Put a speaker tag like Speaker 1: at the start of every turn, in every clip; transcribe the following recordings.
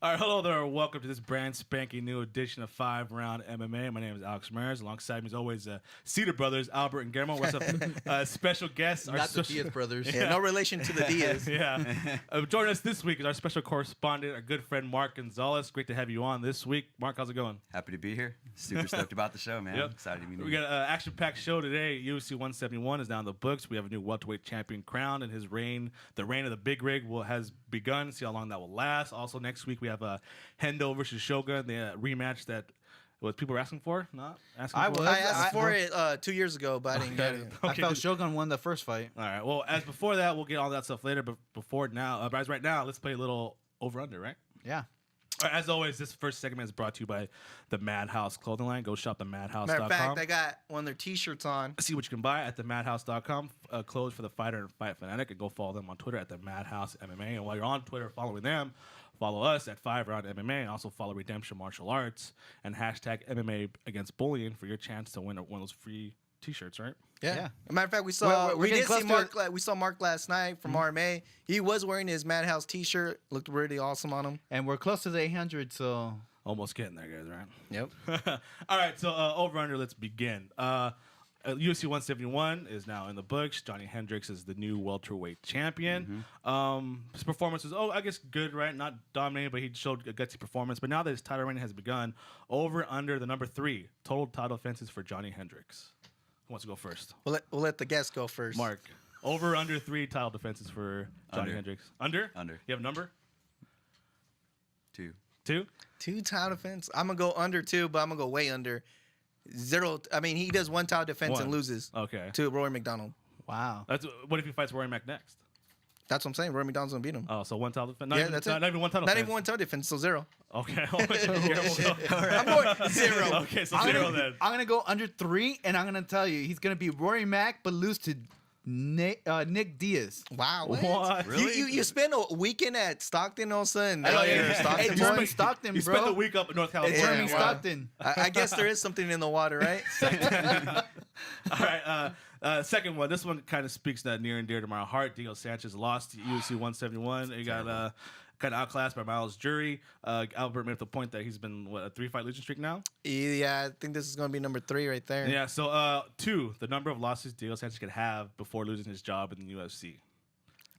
Speaker 1: All right, hello there. Welcome to this brand spanking new edition of 5 Round MMA. My name is Alex Ramirez. Alongside me, as always, Cedar Brothers, Albert and Guillermo. What's up? Special guest.
Speaker 2: Not the Diaz brothers.
Speaker 3: Yeah, no relation to the Diaz.
Speaker 1: Yeah. Joining us this week is our special correspondent, our good friend Mark Gonzalez. Great to have you on this week. Mark, how's it going?
Speaker 4: Happy to be here. Super stoked about the show, man.
Speaker 1: Yep.
Speaker 4: Excited to be here.
Speaker 1: We got an action-packed show today. UFC 171 is now in the books. We have a new welterweight champion crowned, and his reign, the reign of the big rig, has begun. See how long that will last. Also, next week we have a Hendo versus Shogun, the rematch that what people were asking for. Not asking for.
Speaker 3: I asked for it 2 years ago, but I didn't get it.
Speaker 2: I felt Shogun won the first fight.
Speaker 1: All right. Well, as before that, we'll get all that stuff later. But before now, guys, right now, let's play a little over/under, right?
Speaker 2: Yeah.
Speaker 1: All right, as always, this first segment is brought to you by the Madhouse clothing line. Go shop themadhouse.com.
Speaker 3: Matter of fact, I got one of their T-shirts on.
Speaker 1: See what you can buy at themadhouse.com. Clothes for the fighter and fight fanatic. And go follow them on Twitter at the Madhouse MMA. And while you're on Twitter following them, follow us at 5RoundMMA. And also follow Redemption Martial Arts and hashtag MMA Against Bullying for your chance to win one of those free T-shirts, right?
Speaker 3: Yeah.
Speaker 2: Yeah.
Speaker 3: As a matter of fact, we saw
Speaker 2: We're
Speaker 3: we
Speaker 2: getting
Speaker 3: did see
Speaker 2: close
Speaker 3: Mark. We saw Mark last night from RMA. He was wearing his Madhouse T-shirt. Looked really awesome on him.
Speaker 2: And we're close to the 800, so...
Speaker 1: Almost getting there, guys, right?
Speaker 3: Yep.
Speaker 1: All right, so over-under, let's begin. UFC 171 is now in the books. Johny Hendricks is the new welterweight champion. His performance was, I guess, good, right? Not dominating, but he showed a gutsy performance. But now that his title reign has begun, over-under the number 3, total title defenses for Johny Hendricks. Who wants to go first?
Speaker 3: We'll let the guest go first.
Speaker 1: Mark. Over/under 3 title defenses for Johny
Speaker 4: Under.
Speaker 1: Hendricks. Under?
Speaker 4: Under.
Speaker 1: You have a number?
Speaker 4: 2.
Speaker 1: 2?
Speaker 3: 2 title defense. I'm gonna go under 2, but I'm gonna go way under 0. I mean, he does 1 title defense
Speaker 1: 1.
Speaker 3: and loses
Speaker 1: Okay.
Speaker 3: to Rory McDonald.
Speaker 2: Wow.
Speaker 1: What if he fights Rory Mac next?
Speaker 3: That's what I'm saying. Rory McDonald's gonna beat him.
Speaker 1: Oh, so 1 title defense?
Speaker 3: Yeah, that's it.
Speaker 1: Not even 1 title
Speaker 3: Not
Speaker 1: defense?
Speaker 3: even 1 title defense, so 0.
Speaker 1: Okay.
Speaker 3: I'm going 0.
Speaker 1: Okay, so
Speaker 2: I'm
Speaker 1: 0
Speaker 2: gonna,
Speaker 1: then.
Speaker 2: I'm going to go under 3, and I'm going to tell you, he's going to be Rory Mack, but lose to Nick Diaz.
Speaker 3: Wow.
Speaker 1: What?
Speaker 4: Really?
Speaker 3: You spend a weekend at Stockton all of a sudden.
Speaker 1: Oh, yeah.
Speaker 3: You're a Stockton
Speaker 2: Hey,
Speaker 3: boy.
Speaker 2: Jeremy Stockton,
Speaker 1: You
Speaker 2: bro.
Speaker 1: spent the week up in North California.
Speaker 2: Jeremy
Speaker 3: Yeah, wow.
Speaker 2: Stockton.
Speaker 3: I guess there is something in the water, right?
Speaker 1: All right, second one. This one kind of speaks that near and dear to my heart. Diego Sanchez lost to UFC 171. He got kind of outclassed by Miles Jury. Albert made the point that he's been, a 3-fight losing streak now?
Speaker 3: Yeah, I think this is going to be number 3 right there.
Speaker 1: Yeah, so 2, the number of losses Diego Sanchez could have before losing his job in the UFC.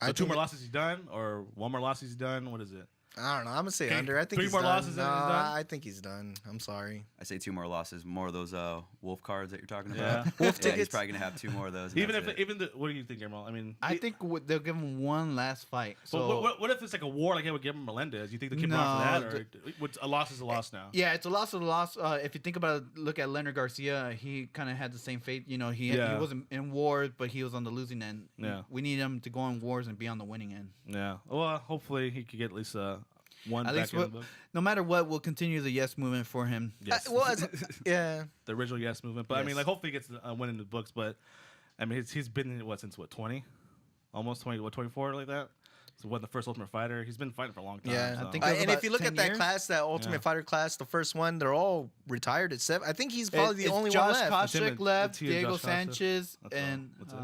Speaker 1: So 2 more losses he's done, or 1 more loss he's done? What is it?
Speaker 3: I don't know. I'm going to say
Speaker 1: Okay,
Speaker 3: under. I think
Speaker 1: 3
Speaker 3: he's
Speaker 1: more
Speaker 3: done.
Speaker 1: losses and he's done?
Speaker 3: I think he's done. I'm sorry.
Speaker 4: I say 2 more losses. More of those Wolf cards that you're talking
Speaker 1: Yeah.
Speaker 4: about.
Speaker 3: Wolf
Speaker 4: He's
Speaker 3: tickets.
Speaker 4: probably going to have 2 more of those. and
Speaker 1: What do you think, Guillermo? I mean,
Speaker 2: I think they'll give him one last fight. So
Speaker 1: but what if it's like a war like they would give him Melendez? You think they'll keep him on for that? Or a loss is a loss now?
Speaker 2: yeah, it's a loss of the loss. If you think about it, look at Leonard Garcia. He kind of had the same fate. You know, he wasn't in wars, but he was on the losing end.
Speaker 1: Yeah.
Speaker 2: We need him to go in wars and be on the winning end.
Speaker 1: Yeah. Well, hopefully he could get at least one
Speaker 2: At
Speaker 1: back
Speaker 2: least
Speaker 1: in the book.
Speaker 2: no matter what, we'll continue the yes movement for him.
Speaker 1: Yes.
Speaker 3: Yeah.
Speaker 1: The original yes movement. But I mean,
Speaker 2: Yes.
Speaker 1: like, hopefully he gets a win in the books. But I mean, he's been since 20? Almost 20, 24 like that? So the first Ultimate Fighter? He's been fighting for a long time.
Speaker 3: Yeah.
Speaker 1: so.
Speaker 2: I think it was
Speaker 3: And
Speaker 2: about
Speaker 3: if you look
Speaker 2: 10
Speaker 3: at that
Speaker 2: years?
Speaker 3: class, that Ultimate Fighter class, the first one, they're all retired at 7. I think he's probably the
Speaker 2: It's
Speaker 3: only
Speaker 2: Josh
Speaker 3: one left.
Speaker 1: It's him
Speaker 2: Koscheck
Speaker 1: and-
Speaker 2: left,
Speaker 1: it's he and
Speaker 2: Diego
Speaker 1: Josh Koscheck.
Speaker 2: Sanchez,
Speaker 1: That's all.
Speaker 2: and
Speaker 1: That's it.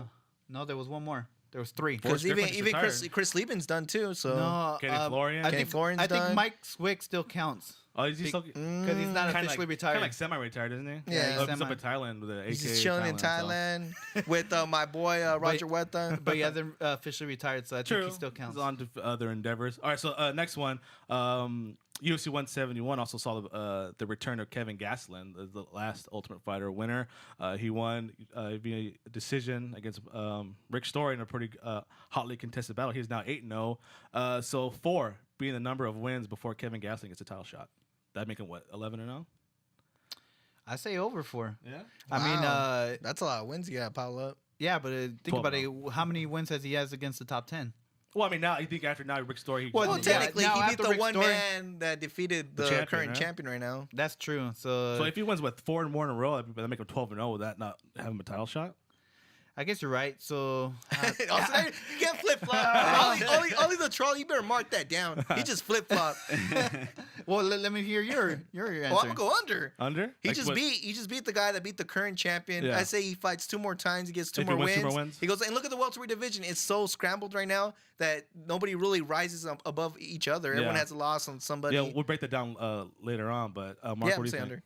Speaker 2: no, there was one more. There was 3.
Speaker 3: Because
Speaker 1: Strickland's
Speaker 3: even
Speaker 1: retired.
Speaker 3: Chris Liebman's done too. So
Speaker 2: No,
Speaker 1: Kenny Florian?
Speaker 2: I
Speaker 3: Kenny
Speaker 2: think,
Speaker 3: Florian's
Speaker 2: I think
Speaker 3: done.
Speaker 2: Mike Swick still counts
Speaker 1: Oh, is he still
Speaker 2: because he's not
Speaker 1: kind
Speaker 2: officially
Speaker 1: of
Speaker 2: retired.
Speaker 1: like semi-retired, isn't he?
Speaker 3: Yeah,
Speaker 1: He's
Speaker 2: he's
Speaker 1: up in Thailand with the
Speaker 3: he's
Speaker 1: AK
Speaker 3: just chilling in
Speaker 1: so-
Speaker 3: Thailand with my boy Roger Huerta.
Speaker 2: but he hasn't officially retired, so I
Speaker 1: True.
Speaker 2: think he still counts.
Speaker 1: He's on to other endeavors. All right, so next one. UFC 171 also saw the return of Kevin Gastelum, the last Ultimate Fighter winner. He won via decision against Rick Story in a pretty hotly contested battle. He's now 8-0. So 4 being the number of wins before Kevin Gastelum gets a title shot. That make him what, 11-0?
Speaker 2: I say over 4.
Speaker 1: Yeah.
Speaker 2: I mean,
Speaker 3: Wow. That's a lot of wins you got to pile up.
Speaker 2: yeah, but think
Speaker 1: 12
Speaker 2: about it. How many wins has he has against the top 10?
Speaker 1: Well, I mean, now you think after Rick Story,
Speaker 3: Well,
Speaker 2: Yeah,
Speaker 3: technically,
Speaker 2: now
Speaker 3: he beat
Speaker 2: after
Speaker 3: the
Speaker 2: Rick
Speaker 3: one
Speaker 2: Story-
Speaker 3: man that defeated the
Speaker 1: champion,
Speaker 3: current
Speaker 1: right?
Speaker 3: champion right now.
Speaker 2: That's true. So
Speaker 1: so if he wins with 4 more in a row, that make him 12-0. Would that not have him a title shot?
Speaker 2: I guess you're right. So
Speaker 3: Also, you can't flip flop. Only the troll. You better mark that down. He just flip flop.
Speaker 2: well, let me hear your answer.
Speaker 3: Well, I'm gonna go under.
Speaker 1: Under?
Speaker 3: He
Speaker 1: Like
Speaker 3: just
Speaker 1: what?
Speaker 3: beat the guy that beat the current champion.
Speaker 1: Yeah.
Speaker 3: I say he fights 2 more times. He gets two
Speaker 1: If he
Speaker 3: more
Speaker 1: wins, 2
Speaker 3: wins.
Speaker 1: more wins.
Speaker 3: He goes and look at the welterweight division. It's so scrambled right now that nobody really rises up above each other. Everyone
Speaker 1: Yeah.
Speaker 3: has a loss on somebody.
Speaker 1: Yeah, we'll break that down later on. But Mark,
Speaker 3: Yeah,
Speaker 1: what
Speaker 3: I'm
Speaker 1: do you
Speaker 3: saying
Speaker 1: think?
Speaker 3: under.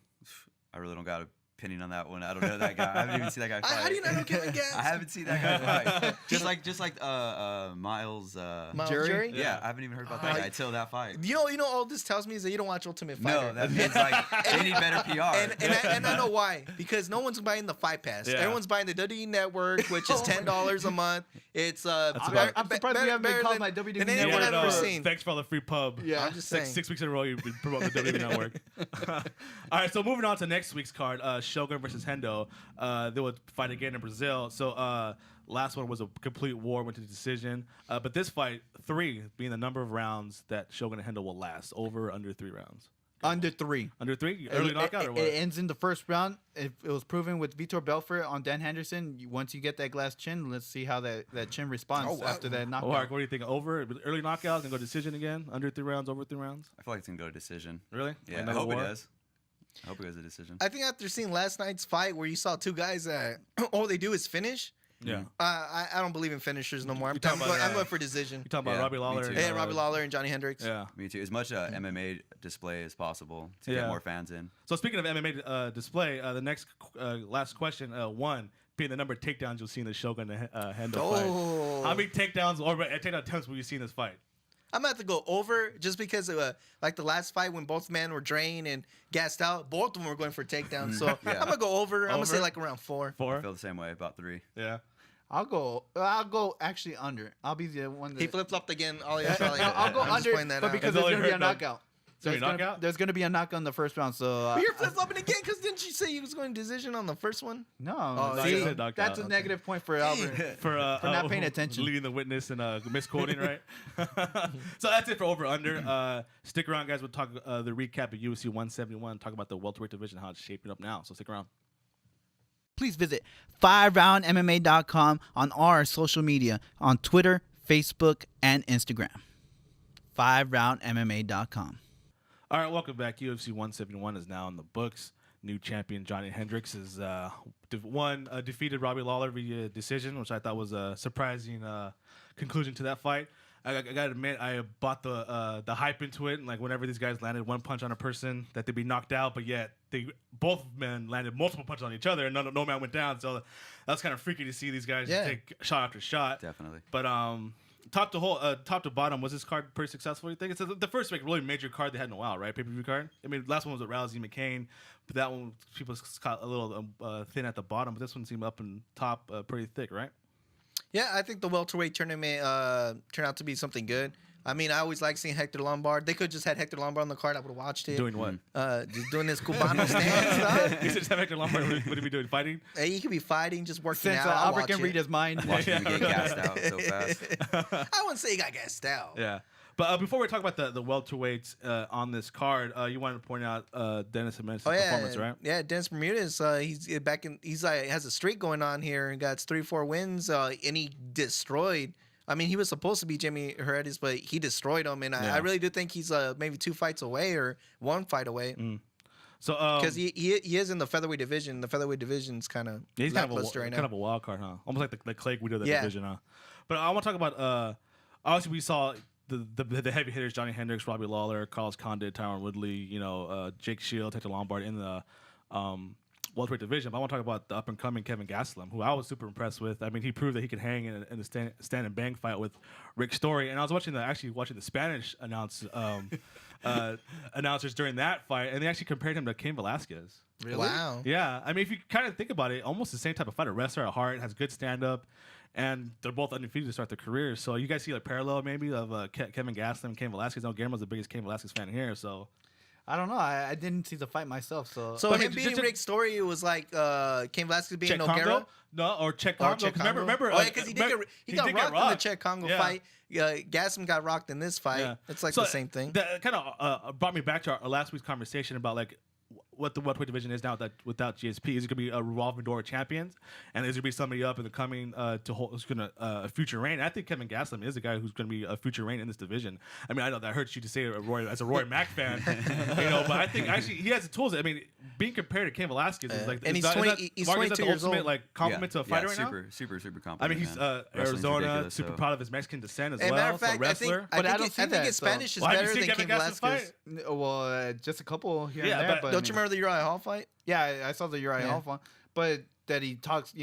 Speaker 4: I really don't got an opinion on that one. I don't know that guy. I haven't even seen that guy fight.
Speaker 3: How do you not know Kevin Gas?
Speaker 4: I haven't seen that guy fight. just like Miles.
Speaker 3: Miles
Speaker 2: Jerry?
Speaker 3: Jerry?
Speaker 4: Yeah, I haven't even heard about that guy until that fight.
Speaker 3: You know, all this tells me is that you don't watch Ultimate Fighter.
Speaker 4: No, that means like they need better PR.
Speaker 3: And I know why. Because no one's buying the Fight Pass.
Speaker 1: Yeah.
Speaker 3: Everyone's buying the WWE Network, which is $10 a month. It's
Speaker 2: I'm surprised we haven't been called my WWE
Speaker 3: than anyone
Speaker 2: Network.
Speaker 3: I've ever seen.
Speaker 1: Thanks for all the free pub.
Speaker 2: Yeah.
Speaker 3: I'm just
Speaker 1: It's like
Speaker 3: saying.
Speaker 1: 6 weeks in a row you've been promoting the WWE Network. All right, so moving on to next week's card, Shogun versus Hendo. They would fight again in Brazil. So last one was a complete war, went to the decision. But this fight, 3 being the number of rounds that Shogun and Hendo will last, over or under 3 rounds.
Speaker 2: Under 3.
Speaker 1: Under 3? Early knockout or what?
Speaker 2: It ends in the first round. It was proven with Vitor Belfort on Dan Henderson. Once you get that glass chin, let's see how that chin responds
Speaker 3: Oh, wow.
Speaker 2: after that knockout.
Speaker 1: Mark, what do you think? Over? Early knockout? Gonna go decision again? Under 3 rounds? Over 3 rounds?
Speaker 4: I feel like it's gonna go to decision.
Speaker 1: Really?
Speaker 4: Yeah, I
Speaker 1: Another
Speaker 4: hope
Speaker 1: war?
Speaker 4: it does. I hope it goes a decision.
Speaker 3: I think after seeing last night's fight where you saw 2 guys that all they do is finish,
Speaker 1: Yeah.
Speaker 3: I don't believe in finishers no more. I'm
Speaker 1: talking about,
Speaker 3: going for decision.
Speaker 1: You talking about
Speaker 4: Yeah,
Speaker 1: Robbie
Speaker 4: me
Speaker 1: Lawler?
Speaker 4: too.
Speaker 3: Yeah, Robbie Lawler and Johny Hendricks.
Speaker 1: Yeah.
Speaker 4: Me too. As much MMA display as possible to
Speaker 1: Yeah.
Speaker 4: get more fans in.
Speaker 1: So speaking of MMA display, the next last question, 1 being the number of takedowns you'll see in the Shogun and Hendo
Speaker 3: Oh.
Speaker 1: fight. How many takedowns or takedown attempts will you see in this fight?
Speaker 3: I'm going to have to go over just because like the last fight when both men were drained and gassed out, both of them were going for takedowns. So
Speaker 4: Yeah.
Speaker 3: I'm going to go over. I'm going to say
Speaker 1: Over?
Speaker 3: like around 4.
Speaker 1: 4?
Speaker 4: I feel the same way, about 3.
Speaker 1: Yeah.
Speaker 2: I'll go actually under. I'll be the one that
Speaker 3: He flip-flopped again.
Speaker 2: I'll go
Speaker 3: I'm just
Speaker 2: under,
Speaker 3: pointing that
Speaker 2: but
Speaker 3: out.
Speaker 2: because
Speaker 1: That's all
Speaker 2: there's
Speaker 1: you
Speaker 2: gonna be a
Speaker 1: heard, though.
Speaker 2: knockout.
Speaker 1: So you knockout?
Speaker 2: There's gonna be a knockout in the first round. So
Speaker 3: But you're flip-flopping again because didn't you say you was going decision on the first one?
Speaker 2: no,
Speaker 3: Oh,
Speaker 2: see,
Speaker 3: you
Speaker 1: said knockout.
Speaker 2: that's a
Speaker 1: Okay.
Speaker 2: negative point for Albert.
Speaker 1: For
Speaker 2: not paying attention.
Speaker 1: leading the witness and misquoting, right? So that's it for over under. Stick around, guys. We'll talk the recap of UFC 171. Talk about the welterweight division, how it's shaping up now. So stick around.
Speaker 2: Please visit FiveRoundMMA.com on our social media on Twitter, Facebook, and Instagram. FiveRoundMMA.com.
Speaker 1: All right, welcome back. UFC 171 is now in the books. New champion Johny Hendricks is defeated Robbie Lawler via decision, which I thought was a surprising conclusion to that fight. I gotta admit, I bought the hype into it, and like whenever these guys landed one punch on a person, that they'd be knocked out, but yet both men landed multiple punches on each other, and no man went down. So that's kind of freaky to see these guys just take shot after shot.
Speaker 4: Definitely.
Speaker 1: But top to bottom, was this card pretty successful? You think it's the first like really major card they had in a while, right? Pay-per-view card. I mean, last one was with Rousey McCain, but that one people caught a little thin at the bottom. But this one seemed up and top pretty thick, right?
Speaker 3: Yeah, I think the welterweight tournament turned out to be something good. I mean, I always like seeing Hector Lombard. They could just had Hector Lombard on the card. I would have watched it.
Speaker 1: Doing what?
Speaker 3: Just doing this Cubano stance.
Speaker 1: You sauld just have Hector Lombard. What would he be doing? Fighting?
Speaker 3: Hey, he could be fighting, just working
Speaker 2: Since
Speaker 3: out. I'll
Speaker 2: Albert
Speaker 3: watch
Speaker 2: can
Speaker 3: it.
Speaker 2: read his mind.
Speaker 4: Watching him get gassed out so fast.
Speaker 3: I wouldn't say he got gassed out.
Speaker 1: Yeah. But before we talk about the welterweights on this card, you wanted to point out Dennis Jimenez's performance, right?
Speaker 3: Yeah, Dennis Bermudez. He's back in. He's has a streak going on here and got 3-4 wins. And he destroyed. I mean, he was supposed to be Jimmy Heredes, but he destroyed him. And I really do think he's maybe 2 fights away or 1 fight away.
Speaker 1: So
Speaker 3: Because he is in the featherweight division. The featherweight division's kind of
Speaker 1: he's
Speaker 3: lackluster right now.
Speaker 1: kind of a wild card, huh? Almost like the Clay Guido of the
Speaker 3: Yeah.
Speaker 1: division, huh? But I want to talk about obviously we saw the heavy hitters: Johny Hendricks, Robbie Lawler, Carlos Condit, Tyron Woodley, Jake Shield, Hector Lombard in the welterweight division. But I want to talk about the up and coming Kevin Gastelum, who I was super impressed with. I mean, he proved that he could hang in the stand and bang fight with Rick Story. And I was watching the Spanish announcers during that fight, and they actually compared him to Cain Velasquez.
Speaker 2: Really?
Speaker 3: Wow.
Speaker 1: Yeah, I mean, if you kind of think about it, almost the same type of fighter. Wrestler at heart, has good stand up, and they're both undefeated to start their careers. So you guys see like parallel maybe of Kevin Gastelum and Cain Velasquez. I know Guillermo's the biggest Cain Velasquez fan here, so.
Speaker 2: I don't know. I didn't see the fight myself, so.
Speaker 3: So
Speaker 1: But
Speaker 3: him beating Rick Story was like Cain Velasquez beating
Speaker 1: Czech
Speaker 3: Nogueira.
Speaker 1: Congo? No, or Czech Congo.
Speaker 3: Czech Congo.
Speaker 1: Remember?
Speaker 3: Oh, yeah, because he got rocked in the Czech Congo
Speaker 1: Yeah.
Speaker 3: fight. Gastelum got rocked in this fight.
Speaker 1: Yeah.
Speaker 3: It's like
Speaker 1: So
Speaker 3: the same thing.
Speaker 1: That kind of brought me back to our last week's conversation about like what the welterweight division is now without GSP. Is it going to be a revolving door of champions, and is there going to be somebody up in the coming to hold who's going to a future reign? I think Kevin Gastelum is a guy who's going to be a future reign in this division. I mean, I know that hurts you to say as a Roy Mack fan, but I think actually he has the tools. I mean, being compared to Cain Velasquez is like,
Speaker 3: and he's 22 years old.
Speaker 1: Like compliment to a fighter right now.
Speaker 4: Super compliment.
Speaker 1: I mean, he's Arizona, super proud of his Mexican descent as well.
Speaker 3: Matter of fact,
Speaker 1: wrestler.
Speaker 3: I think his Spanish is better than Cain Velasquez.
Speaker 2: Well, just a couple here and there.
Speaker 1: But
Speaker 3: don't you remember the Uriah Hall fight?
Speaker 2: Yeah, I saw the Uriah Hall fight. But that he talks,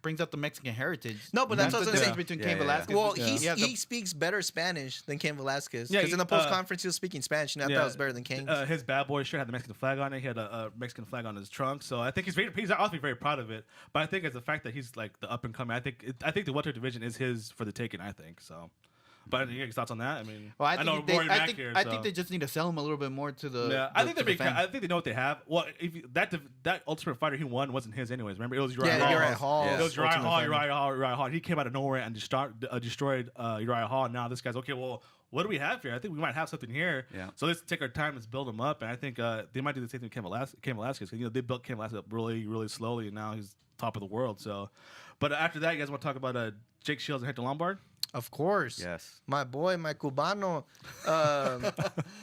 Speaker 2: brings up the Mexican heritage.
Speaker 3: No, but that's what
Speaker 2: the
Speaker 3: I'm saying.
Speaker 2: difference between Cain Velasquez.
Speaker 3: Well, he speaks better Spanish than Cain Velasquez.
Speaker 1: Yeah,
Speaker 3: because in the post conference he was speaking Spanish, and I thought it was better than Cain.
Speaker 1: His bad boy shirt had the Mexican flag on it. He had a Mexican flag on his trunk. So I think he's obviously very proud of it. But I think it's the fact that he's like the up and coming. I think the welterweight division is his for the taking. I think so. But any thoughts on that? I mean,
Speaker 2: well,
Speaker 1: I know Rory Mack here.
Speaker 2: I think they just need to sell him a little bit more to the.
Speaker 1: Yeah, I think they know what they have. Well, that Ultimate Fighter he won wasn't his anyways. Remember, it was Uriah Hall. It was Uriah Hall. He came out of nowhere and destroyed Uriah Hall. Now this guy's okay. Well, what do we have here? I think we might have something here. Yeah. So let's take our time. Let's build him up. And I think they might do the same thing with Cain Velasquez. Because they built Cain Velasquez up really, really slowly, and now he's top of the world. So, but after that, you guys want to talk about Jake Shields and Hector Lombard?
Speaker 3: Of course.
Speaker 4: Yes.
Speaker 3: My boy, my Cubano,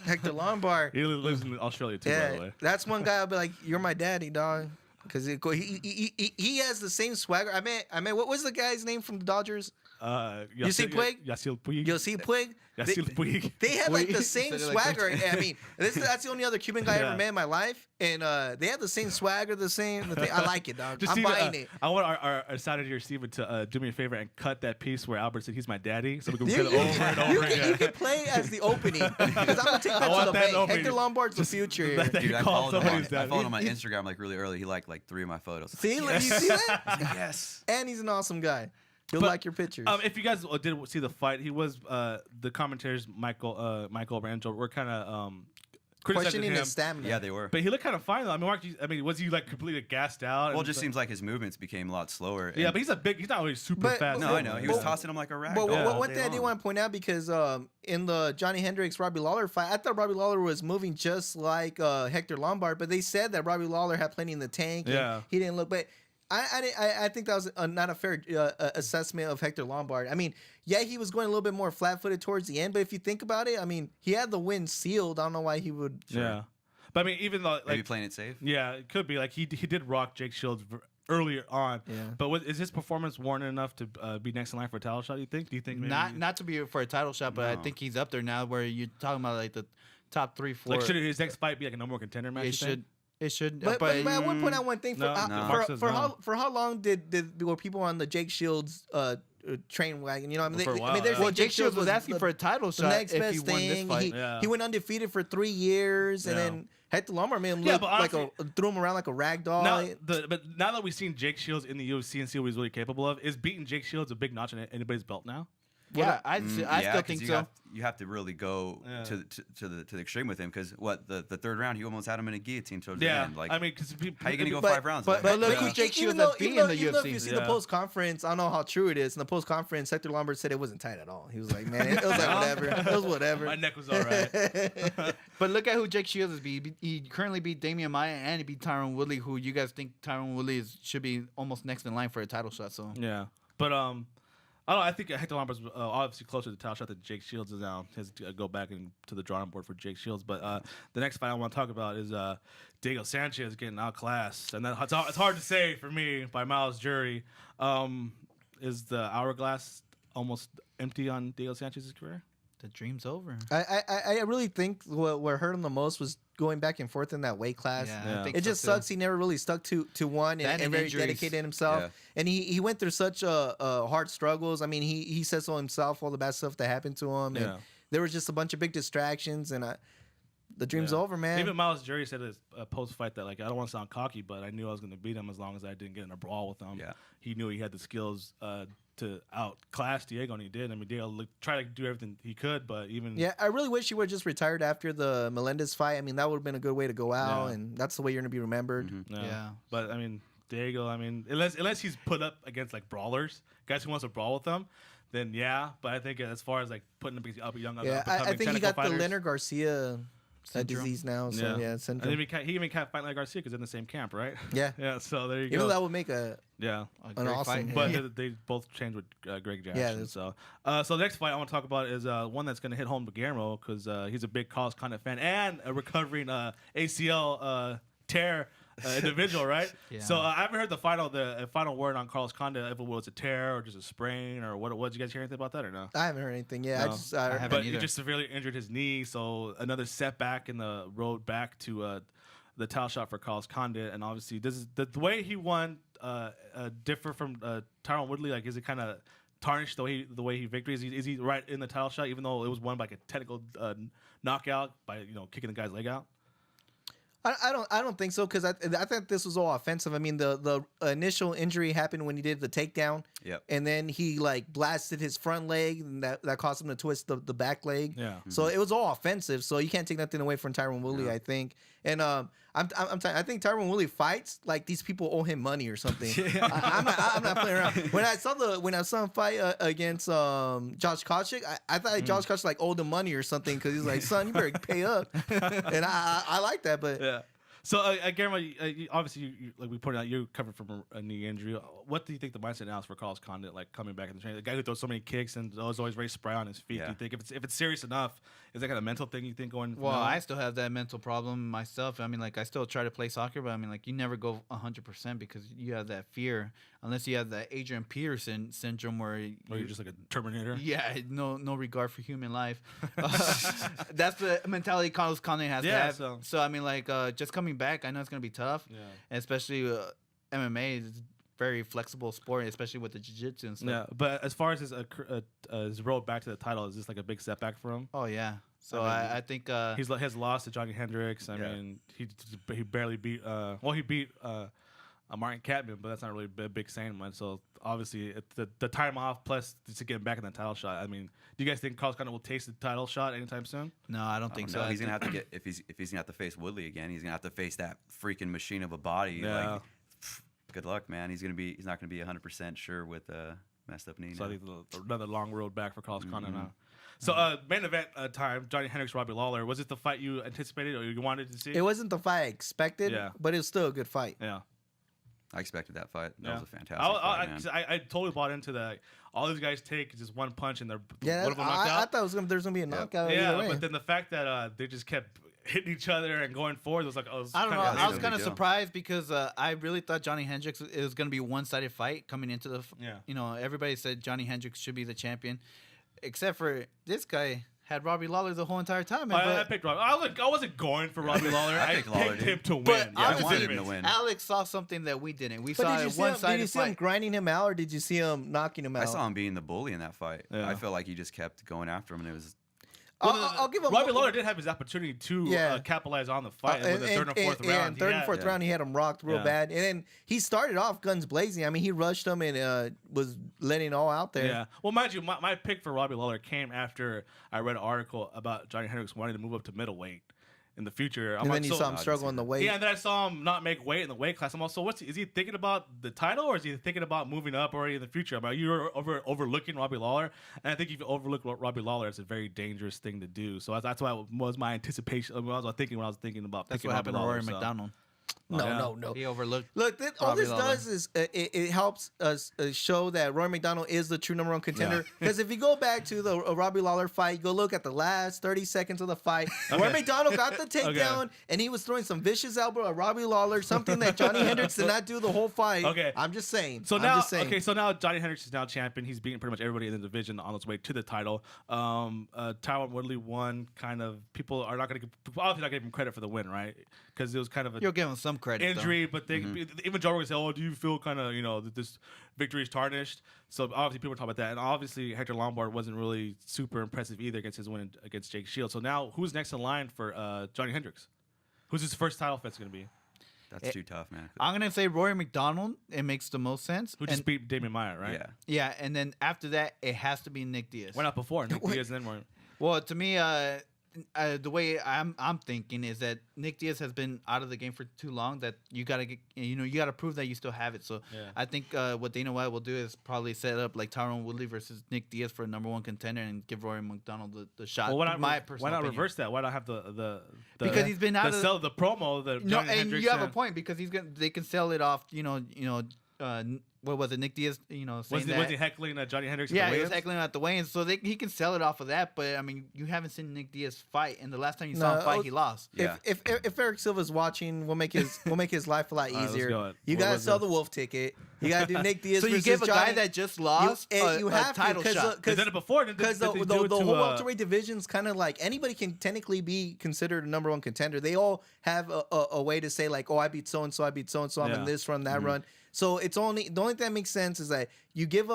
Speaker 3: Hector Lombard.
Speaker 1: He lives in Australia too, by the way.
Speaker 3: That's one guy I'll be like, you're my daddy, dog. Because he has the same swagger. I mean, what was the guy's name from the Dodgers? Yasiel Puig?
Speaker 1: Yasiel Puig.
Speaker 3: Yasiel Puig?
Speaker 1: Yasiel Puig.
Speaker 3: They have like the same swagger. I mean, that's the only other Cuban guy I ever met in my life. And they have the same swagger, the same. I like it, dog. I'm buying it.
Speaker 1: I want our Saturday or Steven to do me a favor and cut that piece where Albert said he's my daddy. So we can cut it over and over again.
Speaker 3: You can play as the opening. Because I'm going to take that to the bank. Hector Lombard's the future here.
Speaker 4: Dude, I followed him on Instagram like really early. He liked like 3 of my photos.
Speaker 3: See, you see that?
Speaker 4: Yes.
Speaker 3: And he's an awesome guy. He'll like your pictures.
Speaker 1: If you guys did see the fight, he was the commentators Michael Rangel were kind of
Speaker 3: questioning his stamina.
Speaker 4: Yeah, they were.
Speaker 1: But he looked kind of fine though. I mean, was he like completely gassed out?
Speaker 4: Well, it just seems like his movements became a lot slower.
Speaker 1: Yeah, but he's not really super fast.
Speaker 4: No, I know. He was tossing him like a rag.
Speaker 3: But one thing I did want to point out, because in the Johny Hendricks Robbie Lawler fight, I thought Robbie Lawler was moving just like Hector Lombard, but they said that Robbie Lawler had plenty in the tank. And he didn't look, but. I think that was not a fair assessment of Hector Lombard. I mean, yeah, he was going a little bit more flat-footed towards the end, but if you think about it, I mean, he had the win sealed. I don't know why he would.
Speaker 1: Yeah, but I mean, even though
Speaker 4: maybe playing it safe.
Speaker 1: Yeah, it could be like he did rock Jake Shields earlier on. Yeah. But is his performance warranted enough to be next in line for a title shot? Do you think maybe
Speaker 2: not to be for a title shot, but I think he's up there now. Where you're talking about like the top 3, 4.
Speaker 1: Like, should his next fight be like a no more contender match?
Speaker 2: It should.
Speaker 3: But I would point out one thing for how long were people on the Jake Shields train wagon? You know, I mean,
Speaker 2: Jake Shields was asking for a title shot.
Speaker 3: The next best thing. He went undefeated for 3 years, and then Hector Lombard made him look threw him around like a rag doll.
Speaker 1: But now that we've seen Jake Shields in the UFC and see what he's really capable of, is beating Jake Shields a big notch in anybody's belt now?
Speaker 2: Yeah, I still think so.
Speaker 4: You have to really go to the extreme with him, because the third round he almost had him in a guillotine towards the end. Like,
Speaker 1: I mean, because
Speaker 4: how are you gonna go 5 rounds?
Speaker 2: But look who Jake Shields has beaten in the UFC.
Speaker 3: If you see the post conference, I don't know how true it is. In the post conference, Hector Lombard said it wasn't tight at all. He was like, man, it was like whatever. It was whatever.
Speaker 1: My neck was all right.
Speaker 2: But look at who Jake Shields has beat. He currently beat Damian Maia, and he beat Tyron Woodley, who you guys think Tyron Woodley should be almost next in line for a title shot. So
Speaker 1: yeah, but I don't know. I think Hector Lombard's obviously closer to the title shot than Jake Shields is now. He has to go back to the drawing board for Jake Shields. But the next fight I want to talk about is Diego Sanchez getting outclassed. And it's hard to say for me by Miles Jury. Is the hourglass almost empty on Diego Sanchez's career?
Speaker 2: The dream's over.
Speaker 3: I really think what hurt him the most was going back and forth in that weight class.
Speaker 2: Yeah.
Speaker 3: It just sucks. He never really stuck to one and very dedicated himself. Yeah. And he went through such hard struggles. I mean, he says so himself, all the bad stuff that happened to him. And there was just a bunch of big distractions. And the dream's over, man.
Speaker 1: Even Miles Jury said his post-fight that, like, I don't want to sound cocky, but I knew I was going to beat him as long as I didn't get in a brawl with him. Yeah. He knew he had the skills to outclass Diego, and he did. I mean, Diego tried to do everything he could, but even...
Speaker 3: Yeah, I really wish he would have just retired after the Melendez fight. I mean, that would have been a good way to go out, and that's the way you're going to be remembered.
Speaker 1: Mm-hmm. Yeah. But, I mean, Diego, unless he's put up against, like, brawlers, guys who wants to brawl with them, then yeah. But I think as far as, like, putting up young
Speaker 3: I think he got
Speaker 1: fighters,
Speaker 3: the Leonard Garcia a disease now. So yeah,
Speaker 1: syndrome. And he even can't fight like Garcia because they're in the same camp, right?
Speaker 3: Yeah.
Speaker 1: Yeah. So there you go.
Speaker 3: Even though that would make an awesome
Speaker 2: fight.
Speaker 1: But they both changed with Greg Jackson. So the next fight I want to talk about is one that's going to hit home to Guillermo because he's a big Carlos Condit fan and a recovering ACL tear individual, right? Yeah. So I haven't heard the final word on Carlos Condit, if it was a tear or just a sprain or what. Did you guys hear anything about that or no?
Speaker 3: I haven't heard anything. Yeah,
Speaker 1: no.
Speaker 3: I haven't
Speaker 1: but he just severely injured his knee, so another setback in the road back to the title shot for Carlos Condit. And obviously, this is the way he won differ from Tyron Woodley. Like, is it kind of tarnished the way he victory? Is he right in the title shot, even though it was won by like a technical knockout by kicking the guy's leg out?
Speaker 3: I don't think so because I think this was all offensive. I mean, the initial injury happened when he did the takedown.
Speaker 4: Yep. And
Speaker 3: then he like blasted his front leg, and that caused him to twist the back leg.
Speaker 1: Yeah.
Speaker 3: So it was all offensive. So you can't take nothing away from Tyron Woodley, I think. And I think Tyron Woodley fights like these people owe him money or something. I'm not playing around. When I saw him fight against Josh Koscheck, I thought Josh Koscheck like owed him money or something because he's like, son, you better pay up. And I like that, but
Speaker 1: yeah. So, Guillermo, obviously, like we pointed out, you covered from a knee injury. What do you think the mindset now is for Carlos Condit, like coming back in the training? The guy who throws so many kicks and is always very spry on his feet. Yeah. Do you think if it's serious enough, is that kind of mental thing you think going?
Speaker 2: Well, I still have that mental problem myself. I mean, like I still try to play soccer, but I mean, like you never go 100% because you have that fear, unless you have that Adrian Peterson syndrome where
Speaker 1: you're just like a Terminator.
Speaker 2: Yeah, no regard for human life. That's the mentality Carlos Condit has to have. So I mean, like just coming back, I know it's gonna be tough. Yeah, and especially MMA is very flexible sport, especially with the jiu-jitsu and stuff.
Speaker 1: Yeah, but as far as his road back to the title, is this like a big setback for him?
Speaker 2: Oh yeah. So I think
Speaker 1: he has lost to Johny Hendricks. I mean, he barely beat. He beat Martin Kampmann, but that's not really a big saying much. So obviously, the time off plus to get him back in the title shot. I mean, do you guys think Carlos Condit will taste the title shot anytime soon?
Speaker 2: No, I don't think so.
Speaker 4: He's gonna have to get if he's gonna have to face Woodley again. He's gonna have to face that freaking machine of a body.
Speaker 1: Yeah.
Speaker 4: Like, good luck, man. He's not gonna be 100% sure with a messed up knee.
Speaker 1: So I think another long road back for Carlos Condit now. So main event time, Johny Hendricks, Robbie Lawler. Was it the fight you anticipated or you wanted to see?
Speaker 3: It wasn't the fight I expected, but it was still a good fight.
Speaker 1: Yeah.
Speaker 4: I expected that fight. That was a fantastic fight,
Speaker 1: I totally bought into that. All these guys take just one punch and they're
Speaker 3: one of them knocked out. I thought there's gonna be a knockout.
Speaker 1: Yeah, but then the fact that they just kept hitting each other and going forward was like
Speaker 2: I don't know. I was kind of surprised because I really thought Johny Hendricks it was gonna be a one-sided fight coming into the. Everybody said Johny Hendricks should be the champion, except for this guy. Had Robbie Lawler the whole entire time.
Speaker 1: I picked Robbie. I wasn't going for Robbie Lawler. I picked him to win.
Speaker 2: But I wanted him to win. Alex saw something that we didn't. We saw a one-sided fight.
Speaker 3: Did you see him grinding him out, or did you see him knocking him out?
Speaker 4: I saw him being the bully in that fight. Yeah. I felt like he just kept going after him, and it was.
Speaker 3: I'll give him.
Speaker 1: Robbie Lawler did have his opportunity to capitalize on the fight in the third and fourth round.
Speaker 3: And third and fourth round, he had him rocked real bad. And then he started off guns blazing. I mean, he rushed him and was letting it all out there.
Speaker 1: Yeah. Well, mind you, my pick for Robbie Lawler came after I read an article about Johny Hendricks wanting to move up to middleweight in the future.
Speaker 3: And then you saw him struggle in the weight.
Speaker 1: Yeah, and then I saw him not make weight in the weight class. I'm also, is he thinking about the title or is he thinking about moving up already in the future? I mean, you're overlooking Robbie Lawler, and I think if you overlook Robbie Lawler, it's a very dangerous thing to do. So that's why it was my anticipation. I was thinking when I was thinking about
Speaker 2: that's what happened to Rory McDonald.
Speaker 3: No.
Speaker 2: He overlooked.
Speaker 3: Look, all this does is it helps us show that Roy McDonald is the true number one contender. Because if you go back to the Robbie Lawler fight, go look at the last 30 seconds of the fight. Roy McDonald got the takedown, and he was throwing some vicious elbow at Robbie Lawler, something that Johny Hendricks did not do the whole fight.
Speaker 1: Okay,
Speaker 3: I'm just saying.
Speaker 1: So now Johny Hendricks is now champion. He's beating pretty much everybody in the division on his way to the title. Tyron Woodley won. Kind of people are not going to obviously not give him credit for the win, right? Because it was kind of a
Speaker 2: you'll give him some credit
Speaker 1: injury, but they even Joe Rogan said, "Oh, do you feel kind of that this victory is tarnished?" So obviously people were talking about that, and obviously Hector Lombard wasn't really super impressive either against his win against Jake Shields. So now who's next in line for Johny Hendricks? Who's his first title fight going to be?
Speaker 4: That's too tough, man.
Speaker 2: I'm gonna say Rory McDonald. It makes the most sense.
Speaker 1: Who just beat Damian Maia, right?
Speaker 2: Yeah, and then after that, it has to be Nick Diaz.
Speaker 1: Why not before Nick Diaz and then Rory?
Speaker 2: Well, to me, the way I'm thinking is that Nick Diaz has been out of the game for too long that you gotta prove that you still have it. So I think what Dana White will do is probably set up like Tyron Woodley versus Nick Diaz for a #1 contender and give Rory McDonald the shot.
Speaker 1: Well, why not reverse that? Why not have the
Speaker 2: because he's been out of
Speaker 1: sell the promo?
Speaker 2: And Hendricks you have a point because they can sell it off. What was it? Nick Diaz,
Speaker 1: was he heckling Johny Hendricks?
Speaker 2: Yeah, he was heckling at the weigh-ins, so he can sell it off of that. But I mean, you haven't seen Nick Diaz fight, and the last time you saw him fight, he lost.
Speaker 3: Yeah. If Eric Silva's watching, we'll make his life a lot easier. You gotta sell the Wolf ticket. You gotta do Nick Diaz.
Speaker 2: So you give a guy that just lost
Speaker 3: you have
Speaker 2: a title shot.
Speaker 1: Because done it before.
Speaker 3: Because the whole welterweight division's kind of like anybody can technically be considered a #1 contender. They all have a way to say like, oh, I beat so and so, I beat so and so. I'm in this run, that run. So the only thing that makes sense is that you give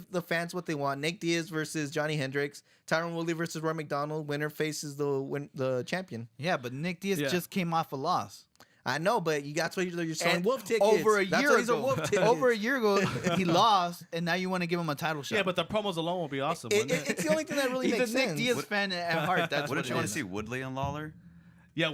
Speaker 3: the fans what they want. Nick Diaz versus Johny Hendricks, Tyron Woodley versus Roy McDonald. Winner faces the champion.
Speaker 2: Yeah, but Nick Diaz just came off a loss.
Speaker 3: I know, but that's why you're selling Wolf tickets.
Speaker 2: Over a year ago, he lost, and now you want to give him a title shot.
Speaker 1: Yeah, but the promos alone will be awesome.
Speaker 3: It's the only thing that really makes sense.
Speaker 2: He's a Nick Diaz fan at heart. That's
Speaker 4: what you want to see, Woodley and Lawler?
Speaker 1: Yeah,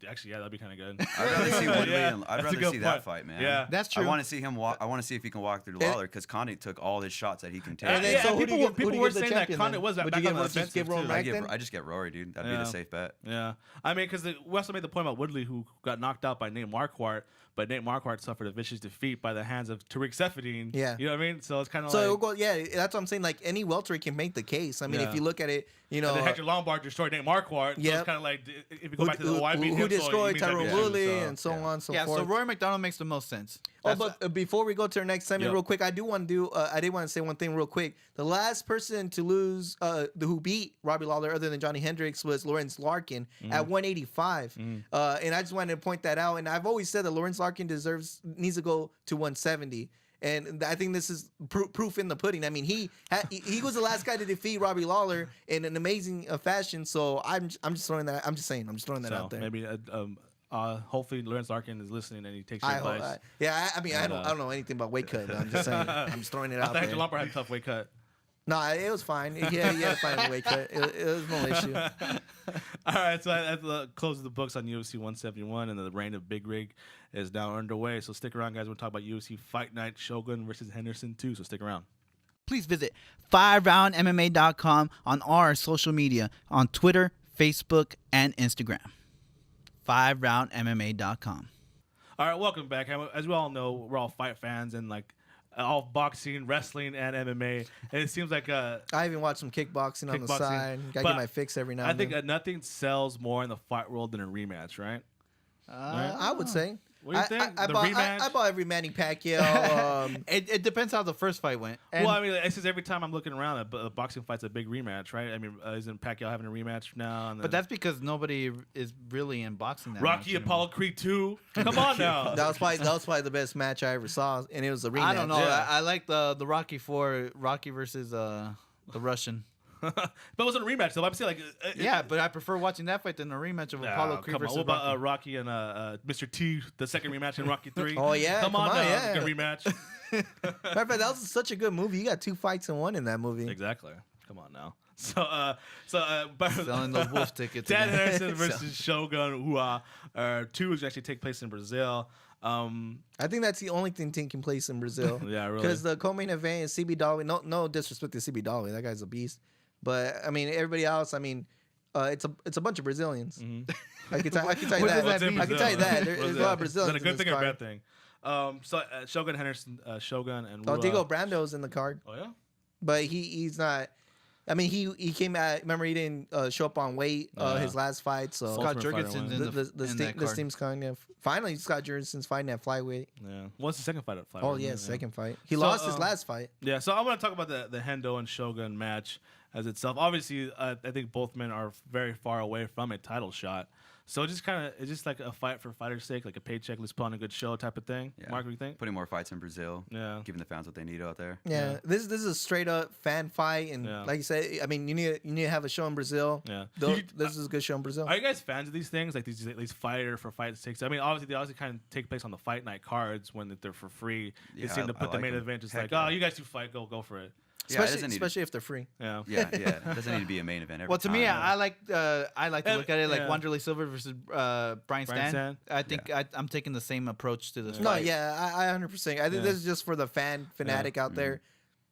Speaker 1: actually, yeah, that'd be kind of good.
Speaker 4: I'd rather see Woodley. I'd rather see that fight, man.
Speaker 1: Yeah,
Speaker 2: that's true.
Speaker 4: I want to see him walk. I want to see if he can walk through Lawler because Conde took all his shots that he can take.
Speaker 1: So people were saying that Conde was back on the offensive too.
Speaker 4: I just get Rory, dude. That'd be the safe bet.
Speaker 1: Yeah, I mean, because we also made the point about Woodley, who got knocked out by Nate Marquardt, but Nate Marquardt suffered a vicious defeat by the hands of Tariq Seferdine.
Speaker 3: Yeah,
Speaker 1: you know what I mean. So it's kind of
Speaker 3: that's what I'm saying. Like any welterweight can make the case. I mean, if you look at it,
Speaker 1: and then Hector Lombard destroyed Nate Marquardt. Yeah, so it's kind of like if you go back to who
Speaker 3: destroyed Tyron Woodley and so on and so forth.
Speaker 2: Yeah, so Rory McDonald makes the most sense.
Speaker 3: But before we go to our next segment, real quick, I did want to say one thing real quick. The last person to lose, who beat Robbie Lawler other than Johny Hendricks was Lawrence Larkin at 185. And I just wanted to point that out. And I've always said that Lawrence Larkin needs to go to 170. And I think this is proof in the pudding. I mean, he was the last guy to defeat Robbie Lawler in an amazing fashion. So I'm just throwing that. I'm just throwing that out there.
Speaker 1: Maybe hopefully Lawrence Larkin is listening and he takes your advice.
Speaker 3: I don't know anything about weight cut. But I'm just saying. I'm just throwing it out there.
Speaker 1: Hector Lombard had a tough weight cut.
Speaker 3: No, it was fine. He had a fine weight cut. It was no issue.
Speaker 1: All right, so that closes the books on UFC 171, and the reign of Big Rig is now underway. So stick around, guys. We'll talk about UFC Fight Night Shogun versus Henderson 2. So stick around.
Speaker 2: Please visit FiveRoundMMA.com on our social media on Twitter, Facebook, and Instagram. FiveRoundMMA.com.
Speaker 1: All right, welcome back. As we all know, we're all fight fans and like all boxing, wrestling, and MMA. And it seems like
Speaker 3: I even watch some kickboxing on the side. Gotta get my fix every now and then.
Speaker 1: I think nothing sells more in the fight world than a rematch, right?
Speaker 3: I would say.
Speaker 1: What do you think?
Speaker 3: I bought every Manny Pacquiao.
Speaker 2: It depends how the first fight went.
Speaker 1: Well, I mean, it's just every time I'm looking around, a boxing fight's a big rematch, right? I mean, isn't Pacquiao having a rematch now? And
Speaker 2: but that's because nobody is really in boxing that
Speaker 1: Rocky
Speaker 2: much
Speaker 1: Apollo Creed 2. Come on now.
Speaker 3: That was probably the best match I ever saw, and it was a rematch.
Speaker 2: I don't know. Yeah. I like the Rocky 4, Rocky versus the Russian.
Speaker 1: But it wasn't a rematch, though. I'm saying
Speaker 2: but I prefer watching that fight than a rematch of Apollo Creed versus
Speaker 1: Rocky. What about Rocky and Mr. T, the second rematch in Rocky 3?
Speaker 3: Oh yeah,
Speaker 1: come on now, yeah. Good rematch.
Speaker 3: Matter of fact, that was such a good movie. You got 2 fights in one in that movie.
Speaker 1: Exactly. Come on now. So
Speaker 2: selling the wolf tickets.
Speaker 1: Dan Henderson versus Shogun, who 2 which actually take place in Brazil.
Speaker 3: I think that's the only thing taking place in Brazil.
Speaker 1: Yeah, really.
Speaker 3: Because the co-main event is CB Dawley. No disrespect to CB Dawley, that guy's a beast. But I mean, everybody else. I mean, it's a bunch of Brazilians. I can tell you that. I can tell you that. There's a lot of Brazilians.
Speaker 1: Is that a good thing or a bad thing? So Shogun Henderson, Shogun, and
Speaker 3: Diego Brando's in the card.
Speaker 1: Oh yeah,
Speaker 3: but he's not. I mean, he came out. Remember, he didn't show up on weight his last fight. So
Speaker 2: Scott Jurgensen's in
Speaker 3: the team's kind of finally Scott Jurgensen's fighting at flyweight.
Speaker 1: Yeah, what's the second fight at flyweight?
Speaker 3: Oh yeah, second fight. He lost his last fight.
Speaker 1: Yeah, so I want to talk about the Hendo and Shogun match as itself. Obviously, I think both men are very far away from a title shot. So it's just like a fight for fighter's sake, like a paycheck, let's put on a good show type of thing.
Speaker 4: Yeah.
Speaker 1: Mark, what do you think?
Speaker 4: Putting more fights in Brazil. Yeah. Giving the fans what they need out there.
Speaker 3: Yeah. This is a straight up fan fight, and like you said, I mean, you need to have a show in Brazil.
Speaker 1: Yeah.
Speaker 3: This is a good show in Brazil.
Speaker 1: Are you guys fans of these things, like these fighter for fighter's sake? I mean, obviously they kind of take place on the fight night cards when they're for free. They seem to put the main event just like, oh, you guys do fight, go for it.
Speaker 3: Especially if they're free.
Speaker 4: Yeah. It doesn't need to be a main event every
Speaker 2: Well, to me,
Speaker 4: time.
Speaker 2: I like to look at it like Wanderlei Silva versus Brian Stan. I think I'm taking the same approach to this fight.
Speaker 3: I 100%. I think this is just for the fanatic out there.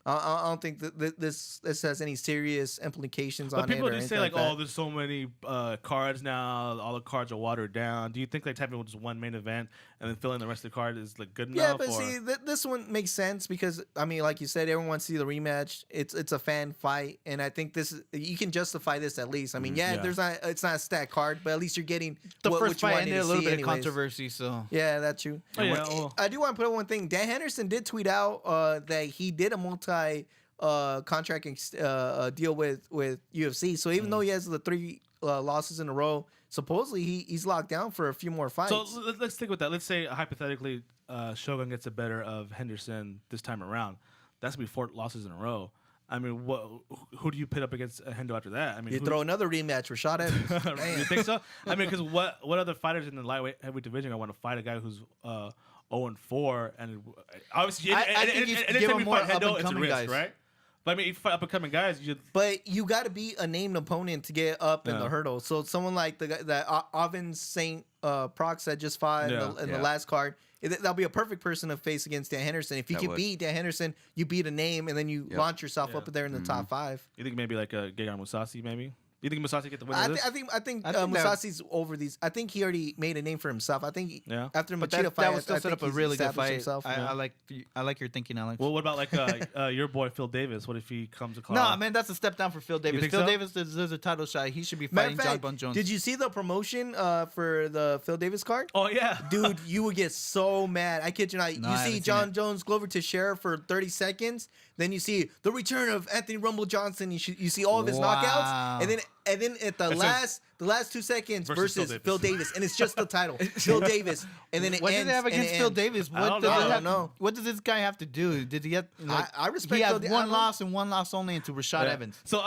Speaker 3: I don't think that this has any serious implications on it.
Speaker 1: But people
Speaker 3: or
Speaker 1: do say
Speaker 3: like
Speaker 1: oh, there's so many cards now. All the cards are watered down. Do you think like having just one main event and then filling the rest of the card is like good enough?
Speaker 3: Yeah, but see, this one makes sense because I mean, like you said, everyone wants to see the rematch. It's a fan fight, and I think you can justify this at least. I mean, it's not a stacked card, but at least you're getting
Speaker 2: the first fight ended a little bit
Speaker 3: anyways.
Speaker 2: of controversy. So
Speaker 3: yeah, that's true. I do want to put out one thing. Dan Henderson did tweet out that he did a contract deal with UFC. So even though he has the 3 losses in a row, supposedly he's locked down for a few more fights.
Speaker 1: So let's stick with that. Let's say hypothetically Shogun gets the better of Henderson this time around. That's gonna be 4 losses in a row. I mean, who do you pit up against Hendo after that? I mean,
Speaker 3: you throw another rematch with Rashad Evans.
Speaker 1: You think so? I mean, because what other fighters in the lightweight heavyweight division are going to fight a guy who's 0-4 and obviously
Speaker 2: I think you give him more up-and-coming guys,
Speaker 1: right? But I mean, if you fight up-and-coming guys,
Speaker 3: but you got to be a named opponent to get up in the hurdle. So someone like the guy that Oven St. Prox that just fought in the last card, that'll be a perfect person to face against Dan Henderson. If you can beat Dan Henderson, you beat a name, and then you launch yourself up there in the top 5.
Speaker 1: You think maybe like a Gegard Mousasi, maybe? You think Mousasi get the win?
Speaker 3: I think Mousasi's over these. I think he already made a name for himself. I think after the Machida fight,
Speaker 2: that was still set up a really good fight.
Speaker 3: Himself.
Speaker 2: I like your thinking, Alex.
Speaker 1: Well, what about like your boy Phil Davis? What if he comes across?
Speaker 2: No, man, that's a step down for Phil Davis. Phil Davis deserves a title shot. He should be fighting John Bon Jones.
Speaker 3: Did you see the promotion for the Phil Davis card?
Speaker 1: Oh yeah,
Speaker 3: dude, you would get so mad. I kid you not. You see John Jones go over to Sheriff for 30 seconds. Then you see the return of Anthony Rumble Johnson. You see all of his knockouts, and then at the last 2 seconds versus Phil Davis, and it's just the title, Phil Davis, and then it
Speaker 2: what
Speaker 3: ends.
Speaker 2: What did they have against Phil Davis?
Speaker 3: I don't know.
Speaker 2: What does this guy have to do? Did he get?
Speaker 3: I respect.
Speaker 2: He has one loss and one loss only into Rashad Evans.
Speaker 1: So,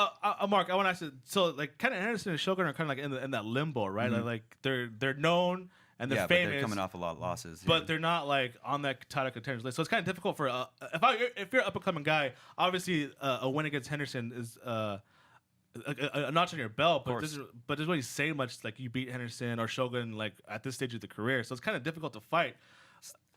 Speaker 1: Mark, I want to ask you. So, like, kind of Anderson and Shogun are kind of like in that limbo, right?
Speaker 3: Mm-hmm.
Speaker 1: Like they're known. And they're famous,
Speaker 4: but they're coming off a lot of losses.
Speaker 1: But they're not like on that title contenders list, so it's kind of difficult for if you're an up and coming guy. Obviously, a win against Henderson is a notch on your belt, but doesn't really say much. Like you beat Henderson or Shogun like at this stage of the career, so it's kind of difficult to fight.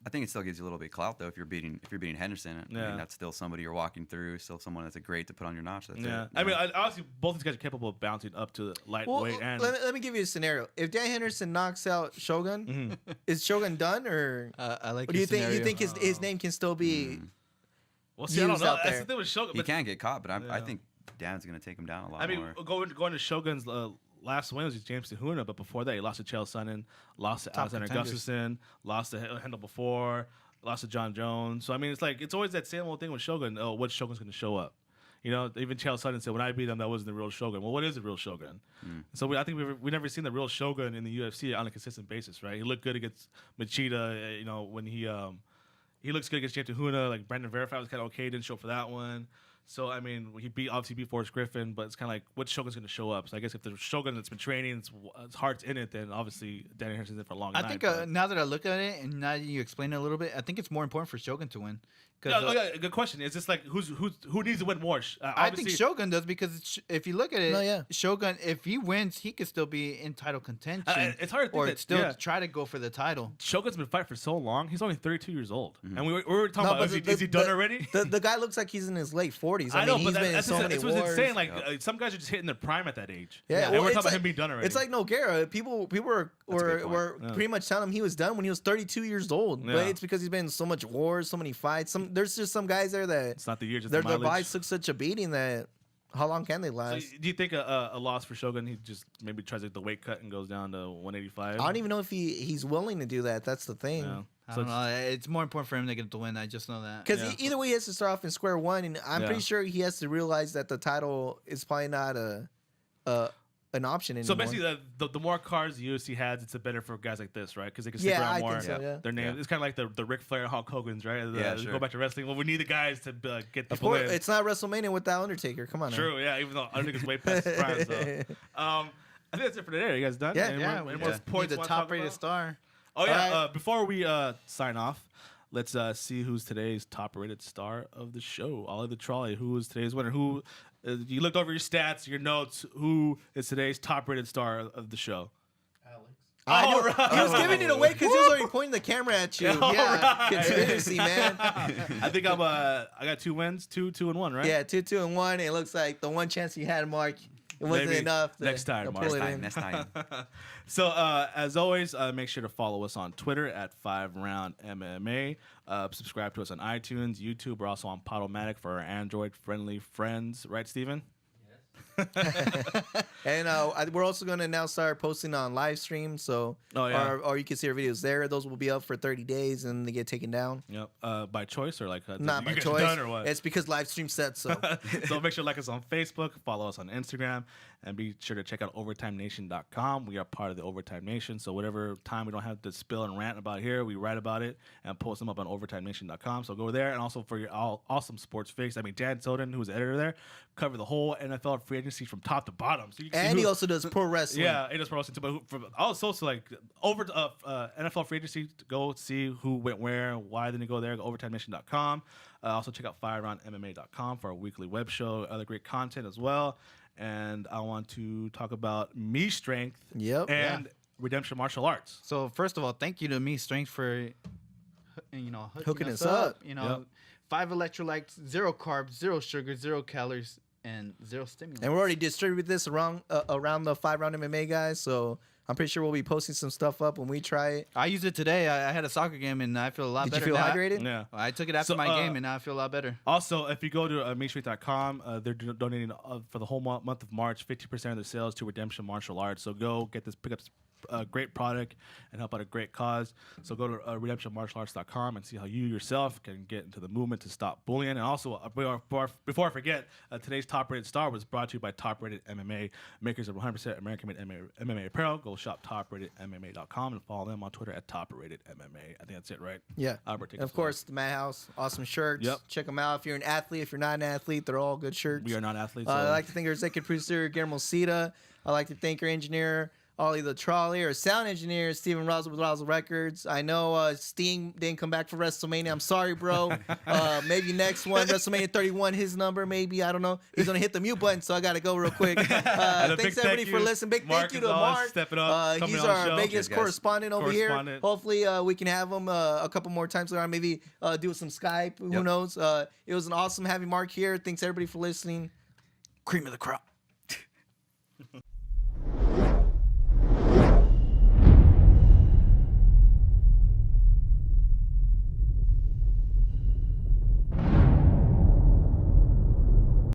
Speaker 4: I think it still gives you a little bit of clout though if you're beating Henderson. I mean, that's still somebody you're walking through, still someone that's a great to put on your notch. That's it.
Speaker 1: I mean, obviously both these guys are capable of bouncing up to the lightweight. And
Speaker 3: let me give you a scenario. If Dan Henderson knocks out Shogun, is Shogun done or?
Speaker 2: I like.
Speaker 3: Or do you think his name can still be?
Speaker 1: Well, see, I don't know. That's the thing with Shogun.
Speaker 4: He can get caught, but I think Dan's going to take him down a lot.
Speaker 1: I mean,
Speaker 4: more.
Speaker 1: going to Shogun's. Last win was James Tahuna, but before that, he lost to Chael Sonnen, lost to Alexander Gustafsson, lost to Hendel before, lost to John Jones. So I mean, it's always that same old thing with Shogun. Oh, what Shogun's going to show up? You know, even Chael Sonnen said when I beat him, that wasn't the real Shogun. Well, what is the real Shogun? So I think we never seen the real Shogun in the UFC on a consistent basis, right? He looked good against Machida. You know, when he looks good against James Tahuna. Like Brandon Verify was kind of okay, didn't show up for that one. So, I mean, he obviously beat Forrest Griffin, but it's kind of like, what Shogun's going to show up? So, I guess if the Shogun that's been training, his heart's in it, then obviously Danny Henderson's in for a long time.
Speaker 2: I think now that I look at it and now that you explain it a little bit, I think it's more important for Shogun to win.
Speaker 1: Good question. Is this like, who needs to win more?
Speaker 2: I think Shogun does because if you look at it, Shogun, if he wins, he could still be in title contention.
Speaker 1: It's hard to think
Speaker 2: or still try to go for the title.
Speaker 1: Shogun's been fighting for so long. He's only 32 years old. And we were talking about, is he done already?
Speaker 3: The guy looks like he's in his late 40s.
Speaker 1: I know,
Speaker 3: mean,
Speaker 1: but
Speaker 3: that's what's
Speaker 1: insane. Like some guys are just hitting their prime at that age.
Speaker 3: Yeah,
Speaker 1: and we're talking about him being done already.
Speaker 3: It's like Nogueira. People were pretty much telling him he was done when he was 32 years old. But it's because he's been in so much wars, so many fights. There's just some guys there that
Speaker 1: it's not the year, just
Speaker 3: their
Speaker 1: the
Speaker 3: bodies took such a beating that how long can they last?
Speaker 1: So do you think a loss for Shogun, he just maybe tries the weight cut and goes down to 185?
Speaker 3: I don't even know if he's willing to do that. That's the thing.
Speaker 1: Yeah.
Speaker 2: I don't know. It's more important for him to get the win. I just know that.
Speaker 3: Because either way, he has to start off in square one, and I'm pretty sure he has to realize that the title is probably not an option anymore.
Speaker 1: So basically, the more cards the UFC has, it's better for guys like this, right? Because they can stick around more.
Speaker 3: Think so,
Speaker 1: Their name, it's kind of like the Ric Flair, Hulk Hogan's, right?
Speaker 4: Sure.
Speaker 1: Go back to wrestling. Well, we need the guys to get people in.
Speaker 3: It's not WrestleMania without Undertaker. Come on.
Speaker 1: True, yeah. Even though Undertaker's way past his prime, so. I think that's it for today. You guys done?
Speaker 3: Yeah,
Speaker 1: Any more points?
Speaker 2: The top-rated star.
Speaker 1: Oh yeah. Before we sign off. let's see who's today's top-rated star of the show. Ollie the Trolley, who is today's winner? Who you looked over your stats, your notes. Who is today's top-rated star of the show?
Speaker 3: I know.
Speaker 1: Right.
Speaker 3: He was giving it away because he was already pointing the camera at you.
Speaker 1: Right.
Speaker 3: Conspiracy, man.
Speaker 1: I think I got 2 wins, 2, 2, and 1, right?
Speaker 3: Yeah, 2, 2, and 1. It looks like the one chance you had, Mark, it wasn't
Speaker 1: Maybe
Speaker 3: enough.
Speaker 1: Next time, Mark.
Speaker 4: Next time.
Speaker 1: So, as always, make sure to follow us on Twitter at FiveRoundMMA. Subscribe to us on iTunes, YouTube. We're also on Podomatic for our Android-friendly friends. Right, Steven?
Speaker 3: And we're also going to now start posting on live stream, so or you can see our videos there. Those will be up for 30 days and they get taken down.
Speaker 1: Yep. By choice or like
Speaker 3: not by choice, done or what? It's because live stream said so.
Speaker 1: So make sure to like us on Facebook, follow us on Instagram, and be sure to check out OvertimeNation.com. We are part of the Overtime Nation, so whatever time we don't have to spill and rant about here, we write about it and post them up on OvertimeNation.com. So go there, and also for your awesome sports fix. I mean, Dan Soden, who's the editor there, covered the whole NFL free agency from top to bottom. So you can
Speaker 3: and he also does pro wrestling.
Speaker 1: Yeah, he does pro wrestling too. But also, like over NFL free agency, to go see who went where, why didn't he go there. Go OvertimeNation.com. Also check out FiveRoundMMA.com for our weekly web show, other great content as well. And I want to talk about Me Strength and Redemption Martial Arts.
Speaker 2: So first of all, thank you to Me Strength for hooking us up. 5 electrolytes, 0 carbs, 0 sugar, 0 calories, and 0 stimulants.
Speaker 3: And we already distributed this around the 5-round MMA guys, so I'm pretty sure we'll be posting some stuff up when we try it.
Speaker 2: I used it today. I had a soccer game and I feel a lot better.
Speaker 3: Did you feel hydrated?
Speaker 1: Yeah.
Speaker 2: I took it after my game and now I feel a lot better.
Speaker 1: Also, if you go to MeatStreet.com, they're donating for the whole month of March 50% of their sales to Redemption Martial Arts. So go pick up a great product and help out a great cause. So go to RedemptionMartialArts.com and see how you yourself can get into the movement to stop bullying. And also, before I forget, today's top-rated star was brought to you by Top Rated MMA, makers of 100% American-made MMA apparel. Go shop TopRatedMMA.com and follow them on Twitter at TopRatedMMA. I think that's it, right?
Speaker 3: Yeah.
Speaker 1: Albert,
Speaker 3: of course, the Madhouse, awesome shirts.
Speaker 1: Yep.
Speaker 3: Check them out. If you're an athlete, if you're not an athlete, they're all good shirts.
Speaker 1: We are not athletes.
Speaker 3: I'd like to thank our executive producer, Guillermo Cita. I'd like to thank our engineer, Ollie the Trolley, or sound engineer, Steven Roswell with Roswell Records. I know Sting didn't come back for WrestleMania. I'm sorry, bro. Maybe next one, WrestleMania 31, his number, maybe. I don't know. He's going to hit the mute button, so I got to go real quick. Thanks, everybody, for listening. Big thank you to Mark.
Speaker 1: Stepping up,
Speaker 3: he's our Vegas correspondent over here. Hopefully, we can have him a couple more times around. Maybe do some Skype. Who knows? It was an awesome having Mark here. Thanks, everybody, for listening. Cream of the crop.